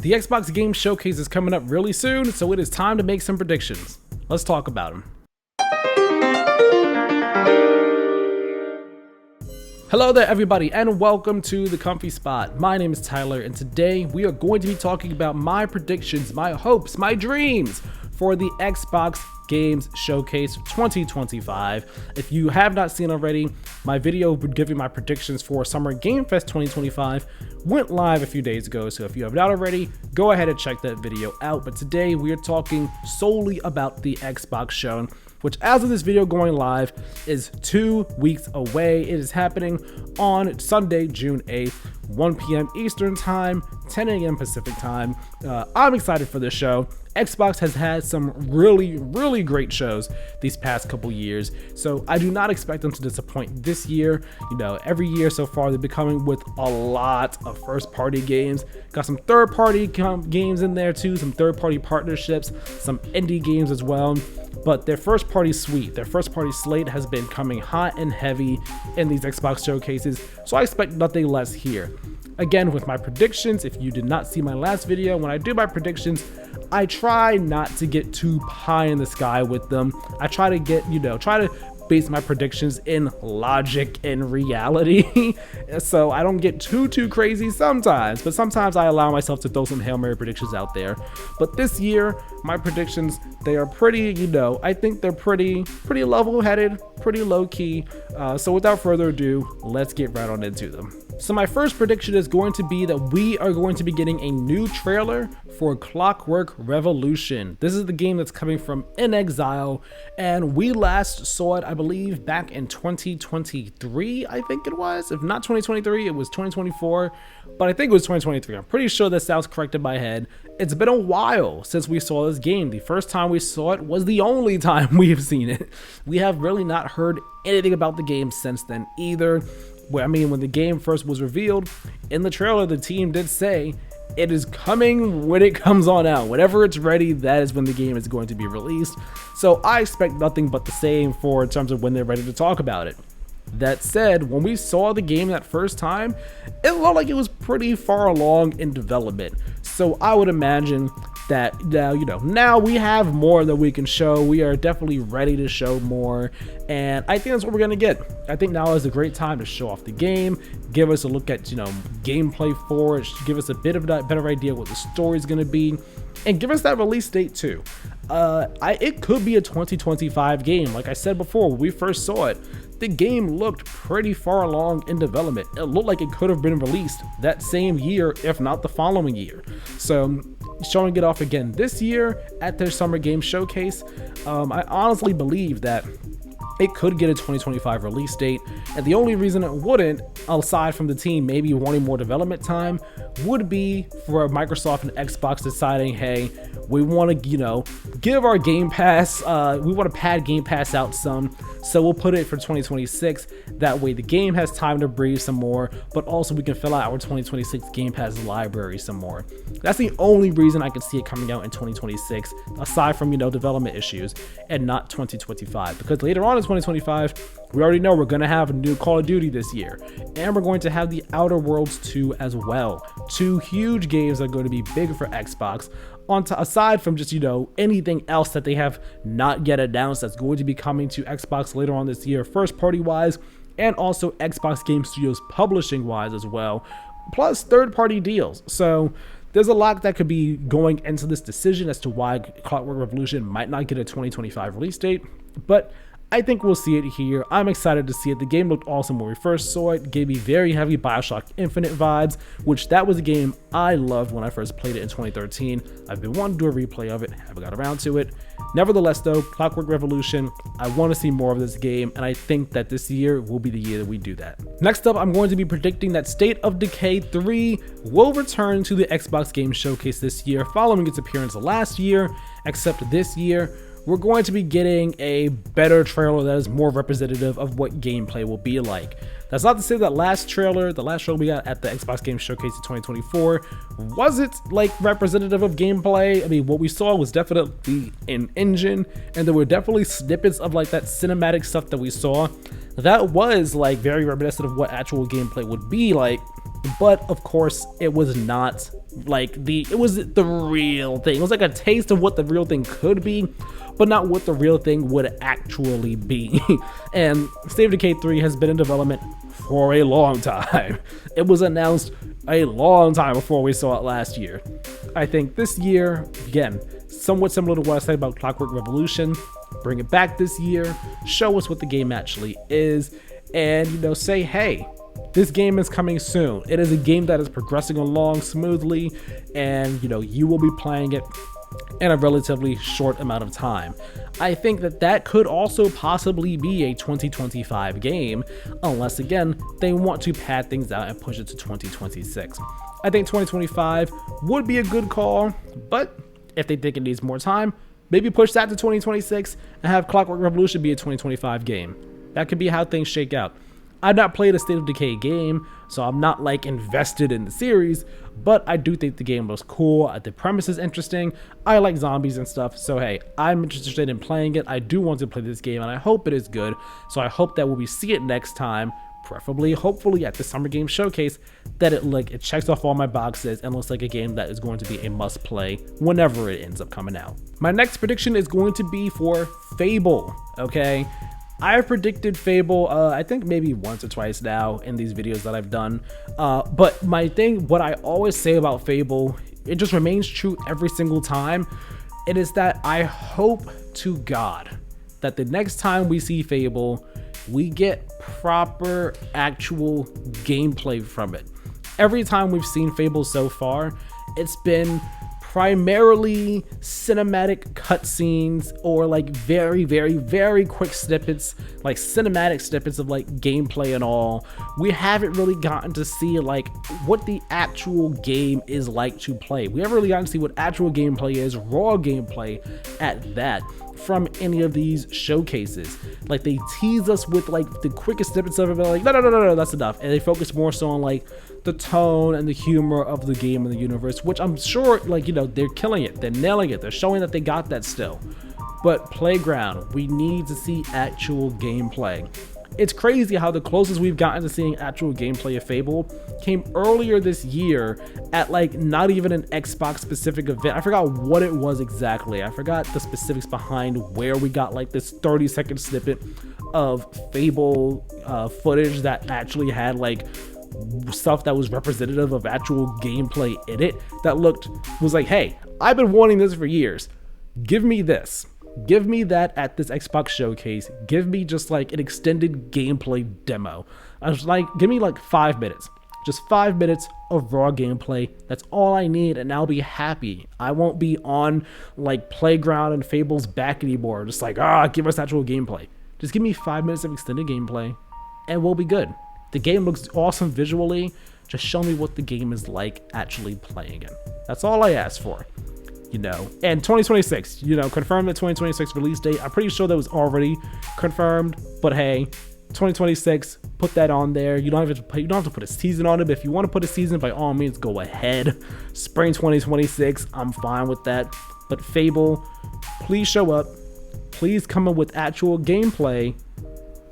The Xbox Game Showcase is coming up really soon, so it is time to make some predictions. Let's talk about them. Hello there everybody and welcome to The Comfy Spot. My name is Tyler and today we are going to be talking about my predictions, my hopes, my dreams for the Xbox Games Showcase 2025. If you have not seen already, my video giving my predictions for Summer Game Fest 2025 went live a few days ago, so if you have not already, go ahead and check that video out. But today we are talking solely about the Xbox show, which as of this video going live is 2 weeks away. It is happening on Sunday, June 8th, 1 p.m. Eastern Time, 10 a.m. Pacific Time. I'm excited for this show. Xbox has had some really great shows these past couple years, so I do not expect them to disappoint this year. You know, every year so far they've been coming with a lot of first-party games. Got some third-party games in there too, some third-party partnerships, some indie games as well. But their first-party suite, their first-party slate has been coming hot and heavy in these Xbox showcases, so I expect nothing less here. Again, with my predictions, if you did not see my last video, when I do my predictions, I try not to get too high in the sky with them. I try to get, try to base my predictions in logic and reality. So I don't get too crazy sometimes, but sometimes I allow myself to throw some Hail Mary predictions out there. But this year, my predictions, they are pretty, I think they're pretty level-headed, pretty low-key. So without further ado, let's get right on into them. So my first prediction is going to be that we are going to be getting a new trailer for Clockwork Revolution. This is the game that's coming from In Exile, and we last saw it, I believe, back in 2023, I think it was. If not 2023, it was 2024, but I think it was 2023. I'm pretty sure that sounds correct in my head. It's been a while since we saw this game. The first time we saw it was the only time we have seen it. We have really not heard anything about the game since then either. I mean, when the game first was revealed, in the trailer, the team did say it is coming when it comes on out. Whenever it's ready, that is when the game is going to be released. So I expect nothing but the same in terms of when they're ready to talk about it. That said, when we saw the game that first time, it looked like it was pretty far along in development. So I would imagine that now we have more that we can show. We are definitely ready to show more, and I think that's what we're gonna get. I think now is a great time to show off the game, give us a look at gameplay for it, give us a bit of a better idea what the story is gonna be, and give us that release date too. It could be a 2025 game. Like I said before, when we first saw it, the game looked pretty far along in development. It looked like it could have been released that same year, if not the following year. So showing it off again this year at their Summer Game Showcase, I honestly believe that it could get a 2025 release date, and the only reason it wouldn't, aside from the team maybe wanting more development time, would be for Microsoft and Xbox deciding, hey, we want to, give our Game Pass, we want to pad Game Pass out some, so we'll put it for 2026. That way the game has time to breathe some more, but also we can fill out our 2026 Game Pass library some more. That's the only reason I can see it coming out in 2026, aside from, development issues, and not 2025, because later on in 2025, we already know we're going to have a new Call of Duty this year, and we're going to have the Outer Worlds 2 as well. Two huge games that are going to be big for Xbox, aside from just, anything else that they have not yet announced that's going to be coming to Xbox later on this year, first party wise, and also Xbox Game Studios publishing wise as well, plus third party deals. So there's a lot that could be going into this decision as to why Clockwork Revolution might not get a 2025 release date, but I think we'll see it here. I'm excited to see it. The game looked awesome when we first saw it. Gave me very heavy BioShock Infinite vibes, which that was a game I loved when I first played it in 2013. I've been wanting to do a replay of it, haven't got around to it. Nevertheless though, Clockwork Revolution, I want to see more of this game, and I think that this year will be the year that we do that. Next up, I'm going to be predicting that State of Decay 3 will return to the Xbox Game Showcase this year, following its appearance last year, except this year we're going to be getting a better trailer that is more representative of what gameplay will be like. That's not to say that the last trailer we got at the Xbox Game Showcase in 2024 wasn't like representative of gameplay. I mean, what we saw was definitely an engine, and there were definitely snippets of like that cinematic stuff that we saw that was like very reminiscent of what actual gameplay would be like. but of course it was not like it was the real thing. It was like a taste of what the real thing could be, but not what the real thing would actually be. And State of Decay 3 has been in development for a long time. It was announced a long time before we saw it last year. I think this year, again, somewhat similar to what I said about Clockwork Revolution, bring it back this year, show us what the game actually is, and, you know, say, hey, this game is coming soon. It is a game that is progressing along smoothly, and, you know, you will be playing it in a relatively short amount of time. I think that could also possibly be a 2025 game, unless, again, they want to pad things out and push it to 2026. I think 2025 would be a good call, but if they think it needs more time, maybe push that to 2026 and have Clockwork Revolution be a 2025 game. That could be how things shake out. I've not played a State of Decay game, so I'm not like invested in the series, but I do think the game looks cool. The premise is interesting. I like zombies and stuff, so hey, I'm interested in playing it. I do want to play this game, and I hope it is good, so I hope that when we see it next time, preferably, hopefully at the Summer Game Showcase, that it checks off all my boxes and looks like a game that is going to be a must play whenever it ends up coming out. My next prediction is going to be for Fable, okay? I've predicted Fable, I think maybe once or twice now in these videos that I've done, but what I always say about Fable, it just remains true every single time. It is that I hope to God that the next time we see Fable, we get proper actual gameplay from it. Every time we've seen Fable so far, it's been primarily cinematic cutscenes or like very, very, very quick snippets, like cinematic snippets of like gameplay and all. We haven't really gotten to see like what the actual game is like to play. We haven't really gotten to see what actual gameplay is, raw gameplay at that, from any of these showcases. Like they tease us with like the quickest snippets of it, but like no, that's enough. And they focus more so on like the tone and the humor of the game and the universe, which I'm sure, like, you know, they're killing it, they're nailing it, they're showing that they got that still. But Playground, we need to see actual gameplay. It's crazy how the closest we've gotten to seeing actual gameplay of Fable came earlier this year at like not even an Xbox specific event. I forgot what it was exactly. I forgot the specifics behind where we got like this 30-second snippet of Fable footage that actually had like stuff that was representative of actual gameplay in it, that was like, hey, I've been wanting this for years. Give me this. Give me that at this Xbox showcase. Give me just like an extended gameplay demo. I was like, give me like 5 minutes. Just 5 minutes of raw gameplay. That's all I need, and I'll be happy. I won't be on like Playground and Fable's back anymore. Just like, give us actual gameplay. Just give me 5 minutes of extended gameplay, and we'll be good. The game looks awesome visually. Just show me what the game is like actually playing it. That's all I ask for. You know, and 2026, you know, confirm the 2026 release date. I'm pretty sure that was already confirmed, but hey, 2026, put that on there. You don't have to put a season on it, but if you want to put a season, by all means, go ahead. Spring 2026, I'm fine with that. But Fable, please show up. Please come up with actual gameplay.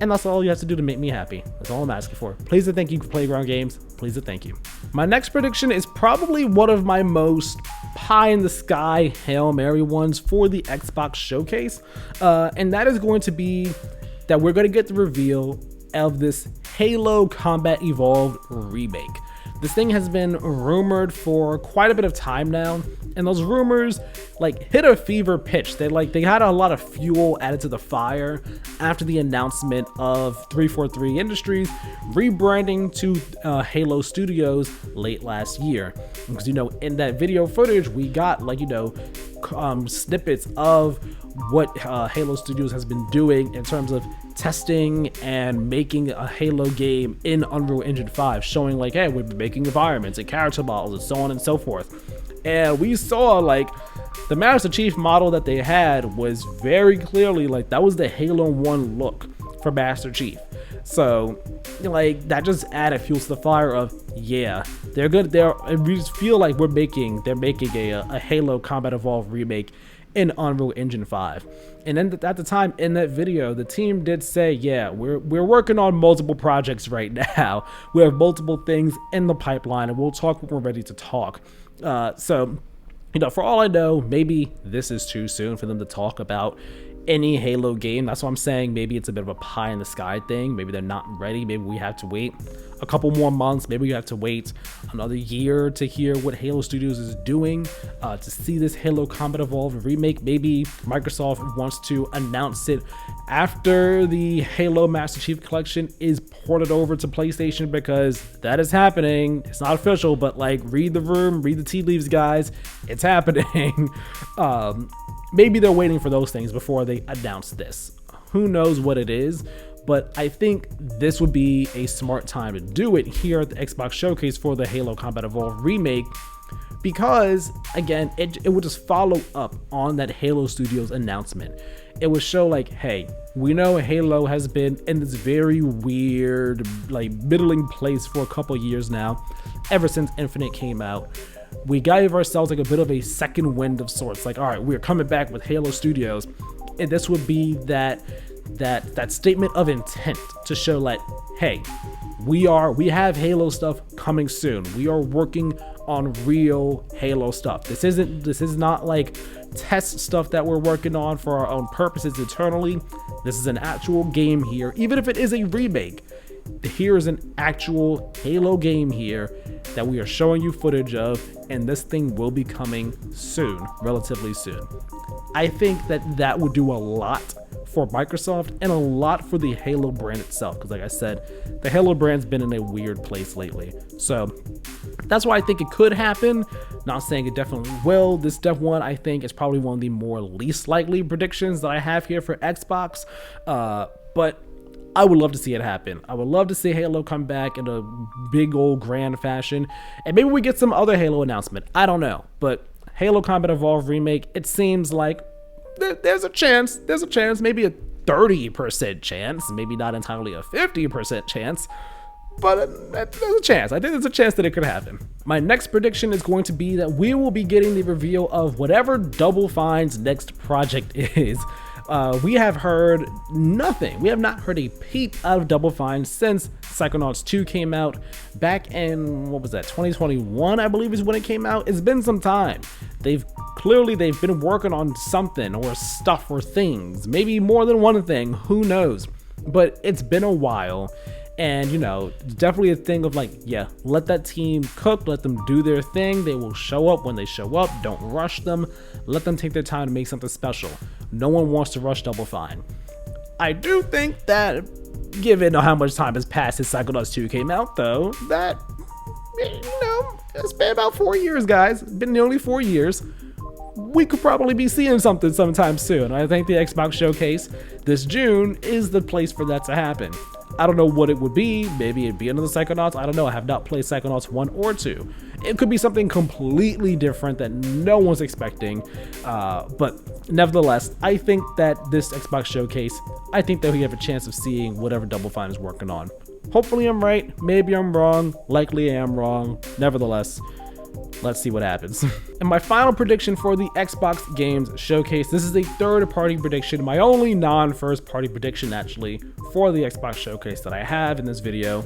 And that's all you have to do to make me happy. That's all I'm asking for. Please and thank you for Playground Games. Please and thank you. My next prediction is probably one of my most pie in the sky Hail Mary ones for the Xbox showcase. And that is going to be that we're going to get the reveal of this Halo Combat Evolved remake. This thing has been rumored for quite a bit of time now, and those rumors like hit a fever pitch. They had a lot of fuel added to the fire after the announcement of 343 Industries rebranding to Halo Studios late last year. Because, you know, in that video footage we got like, you know, snippets of what Halo Studios has been doing in terms of testing and making a Halo game in Unreal Engine 5, showing like, hey, we've been making environments and character models and so on and so forth. And we saw like the Master Chief model that they had was very clearly like that was the Halo 1 look for Master Chief. So like that just added fuel to the fire of, yeah, they're good. We just feel like they're making a Halo Combat Evolved remake, in Unreal Engine 5. And then at the time in that video, the team did say, yeah, we're working on multiple projects right now. We have multiple things in the pipeline, and we'll talk when we're ready to talk. So, you know, for all I know, maybe this is too soon for them to talk about any Halo game. That's what I'm saying. Maybe it's a bit of a pie in the sky thing. Maybe they're not ready. Maybe we have to wait a couple more months. Maybe we have to wait another year to hear what Halo Studios is doing, to see this Halo Combat Evolved remake. Maybe Microsoft wants to announce it after the Halo Master Chief Collection is ported over to PlayStation, because that is happening. It's not official, but like, read the room, read the tea leaves, guys. It's happening. Maybe they're waiting for those things before they announce this. Who knows what it is, but I think this would be a smart time to do it here at the Xbox Showcase for the Halo Combat Evolved remake, because again, it would just follow up on that Halo Studios announcement. It would show like, hey, we know Halo has been in this very weird, like, middling place for a couple years now, ever since Infinite came out. We gave ourselves like a bit of a second wind of sorts, like, all right, we're coming back with Halo Studios, and this would be that statement of intent to show like, hey, we have Halo stuff coming soon. We are working on real Halo stuff. This is not like test stuff that we're working on for our own purposes internally. This is an actual game here, even if it is a remake. Here is an actual Halo game here that we are showing you footage of, and this thing will be coming soon, relatively soon. I think that would do a lot for Microsoft and a lot for the Halo brand itself, because like I said, the Halo brand's been in a weird place lately. So that's why I think it could happen. Not saying it definitely will. This Def 1, I think, is probably one of the more least likely predictions that I have here for Xbox, but I would love to see it happen. I would love to see Halo come back in a big old grand fashion, and maybe we get some other Halo announcement. I don't know, but Halo Combat Evolved remake, it seems like there's a chance, maybe a 30% chance, maybe not entirely a 50% chance, but there's a chance. I think there's a chance that it could happen. My next prediction is going to be that we will be getting the reveal of whatever Double Fine's next project is. We have heard nothing. We have not heard a peep out of Double Fine since Psychonauts 2 came out back in, what was that, 2021, I believe is when it came out. It's been some time. They've been working on something or stuff or things, maybe more than one thing, who knows, but it's been a while. And, you know, definitely a thing of like, yeah, let that team cook, let them do their thing. They will show up when they show up. Don't rush them. Let them take their time to make something special. No one wants to rush Double Fine. I do think that, given how much time has passed since Psychonauts 2 came out, though, that, you know, it's been about 4 years, guys. It's been nearly 4 years. We could probably be seeing something sometime soon. I think the Xbox Showcase this June is the place for that to happen. I don't know what it would be. Maybe it'd be another Psychonauts. I don't know. I have not played Psychonauts 1 or 2. It could be something completely different that no one's expecting. But nevertheless, I think that this Xbox Showcase, I think that we have a chance of seeing whatever Double Fine is working on. Hopefully I'm right. Maybe I'm wrong. Likely I am wrong. Nevertheless, let's see what happens. And my final prediction for the Xbox Games Showcase, this is a third-party prediction, my only non-first-party prediction actually for the Xbox Showcase that I have in this video.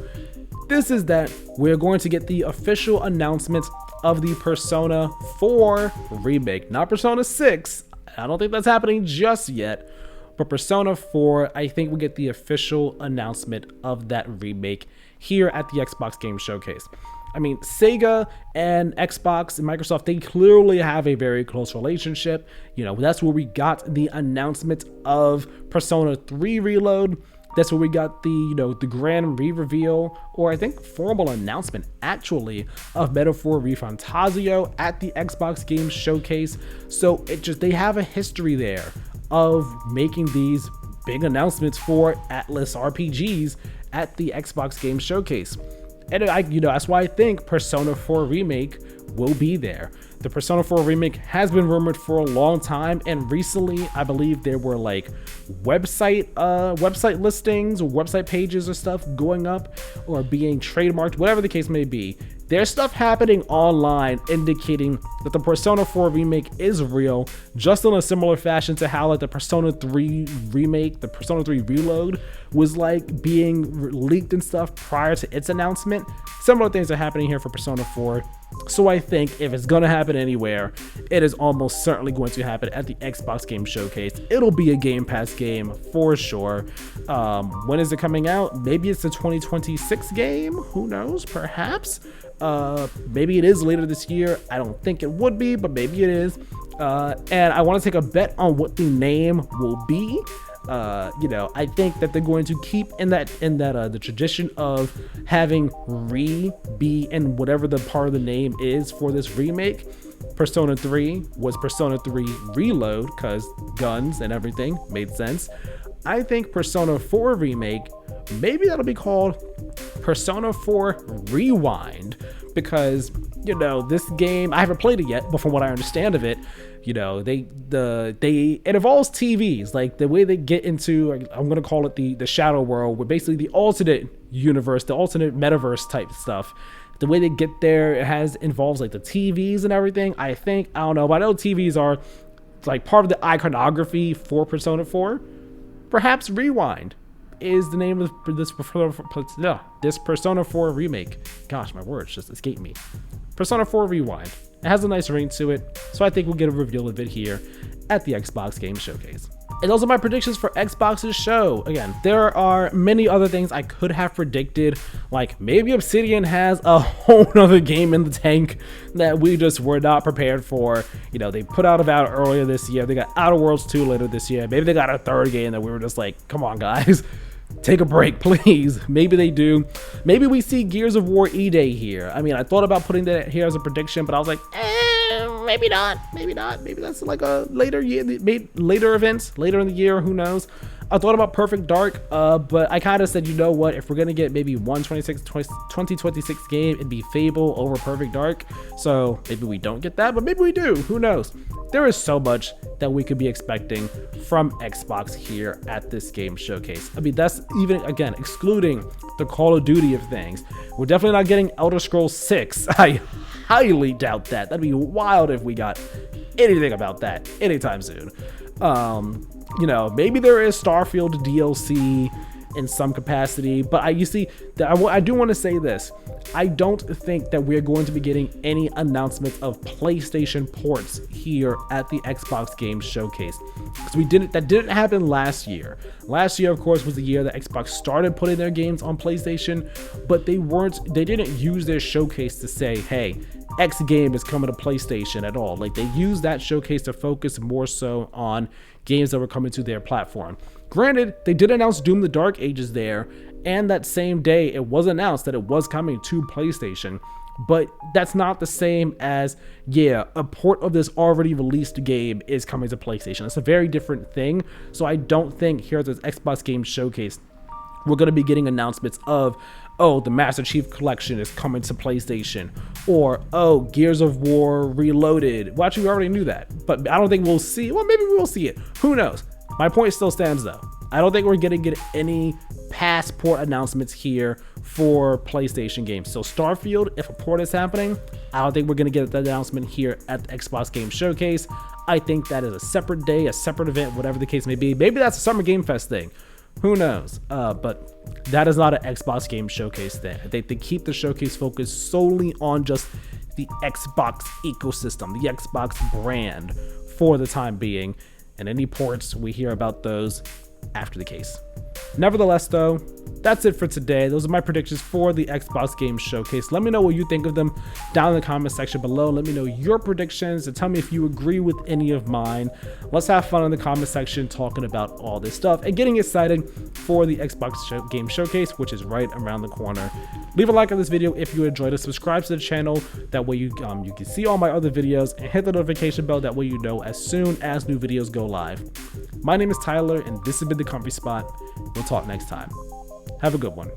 This is that we're going to get the official announcement of the Persona 4 remake, not Persona 6. I don't think that's happening just yet, but Persona 4, I think we get the official announcement of that remake here at the Xbox Games Showcase. I mean, Sega and Xbox and Microsoft, they clearly have a very close relationship. You know, that's where we got the announcement of Persona 3 Reload. That's where we got the, you know, the grand re-reveal, or I think formal announcement actually, of Metaphor ReFantazio at the Xbox Games Showcase. So it just, they have a history there of making these big announcements for Atlas RPGs at the Xbox Games Showcase. And that's why I think Persona 4 Remake will be there. The Persona 4 Remake has been rumored for a long time, and recently I believe there were like website listings or website pages or stuff going up or being trademarked, whatever the case may be, there's stuff happening online indicating that the Persona 4 remake is real, just in a similar fashion to how like the Persona 3 remake, the Persona 3 Reload was like being leaked and stuff prior to its announcement. Similar things are happening here for Persona 4. So I think if it's gonna happen anywhere, it is almost certainly going to happen at the Xbox Game Showcase. It'll be a Game Pass game for sure. When is it coming out? Maybe it's a 2026 game. Who knows? Perhaps. Maybe it is later this year. I don't think it would be, but maybe it is. And I want to take a bet on what the name will be. I think that they're going to keep in that the tradition of having be in whatever the part of the name is for this remake. Persona 3 was Persona 3 Reload because guns and everything made sense. I think Persona 4 remake, maybe that'll be called Persona 4 Rewind, because this game, I haven't played it yet, but from what I understand of it, it involves TVs, like the way they get into, I'm gonna call it the shadow world, where basically the alternate universe, the alternate metaverse type stuff. The way they get there, involves like the TVs and everything. I don't know, but I know TVs are like part of the iconography for Persona 4. Perhaps Rewind is the name of this Persona 4 remake. Gosh, my words just escaped me. Persona 4 Rewind. It has a nice ring to it, so I think we'll get a reveal of it here at the Xbox Game Showcase. And those are my predictions for Xbox's show. Again, there are many other things I could have predicted, like maybe Obsidian has a whole other game in the tank that we just were not prepared for. They put out about earlier this year. They got Outer Worlds 2 later this year. Maybe they got a third game that we were just like, come on guys, take a break, please. Maybe they do. Maybe we see Gears of War E-Day here. I mean, I thought about putting that here as a prediction, but I was like, maybe not. Maybe that's like a later event, later in the year, who knows. I thought about Perfect Dark, but I kind of said, you know what, if we're gonna get maybe 2026 game, it'd be Fable over Perfect Dark. So maybe we don't get that, but maybe we do, who knows. There is so much that we could be expecting from Xbox here at this game showcase. I mean, that's even, again, excluding the Call of Duty of things. We're definitely not getting Elder Scrolls 6. I highly doubt that. That'd be wild if we got anything about that anytime soon. Maybe there is Starfield DLC in some capacity, but I do want to say this. I don't think that we're going to be getting any announcements of PlayStation ports here at the Xbox Game Showcase, because that didn't happen last year. Last year, of course, was the year that Xbox started putting their games on PlayStation, but they didn't use their showcase to say, hey, X game is coming to PlayStation at all. Like, they used that showcase to focus more so on games that were coming to their platform. Granted, they did announce Doom the Dark Ages there, and that same day it was announced that it was coming to PlayStation, but that's not the same as, a port of this already released game is coming to PlayStation. It's a very different thing. So I don't think here at this Xbox Game Showcase we're going to be getting announcements of, oh, the Master Chief Collection is coming to PlayStation, or, oh, Gears of War Reloaded. Well, actually, we already knew that, but I don't think we'll see. Well, maybe we will see it. Who knows? My point still stands, though. I don't think we're going to get any passport announcements here for PlayStation games. So Starfield, if a port is happening, I don't think we're going to get that announcement here at the Xbox Game Showcase. I think that is a separate day, a separate event, whatever the case may be. Maybe that's a Summer Game Fest thing. Who knows? But that is not an Xbox Game Showcase thing. They keep the showcase focused solely on just the Xbox ecosystem, the Xbox brand for the time being. And any ports, we hear about those after the case. Nevertheless, though, that's it for today. Those are my predictions for the Xbox Game Showcase. Let me know what you think of them down in the comment section below. Let me know your predictions and tell me if you agree with any of mine. Let's have fun in the comment section talking about all this stuff and getting excited for the Xbox Game Showcase, which is right around the corner. Leave a like on this video if you enjoyed it. Subscribe to the channel. That way you can see all my other videos, and hit the notification bell. That way you know as soon as new videos go live. My name is Tyler, and this has been The Comfy Spot. We'll talk next time. Have a good one.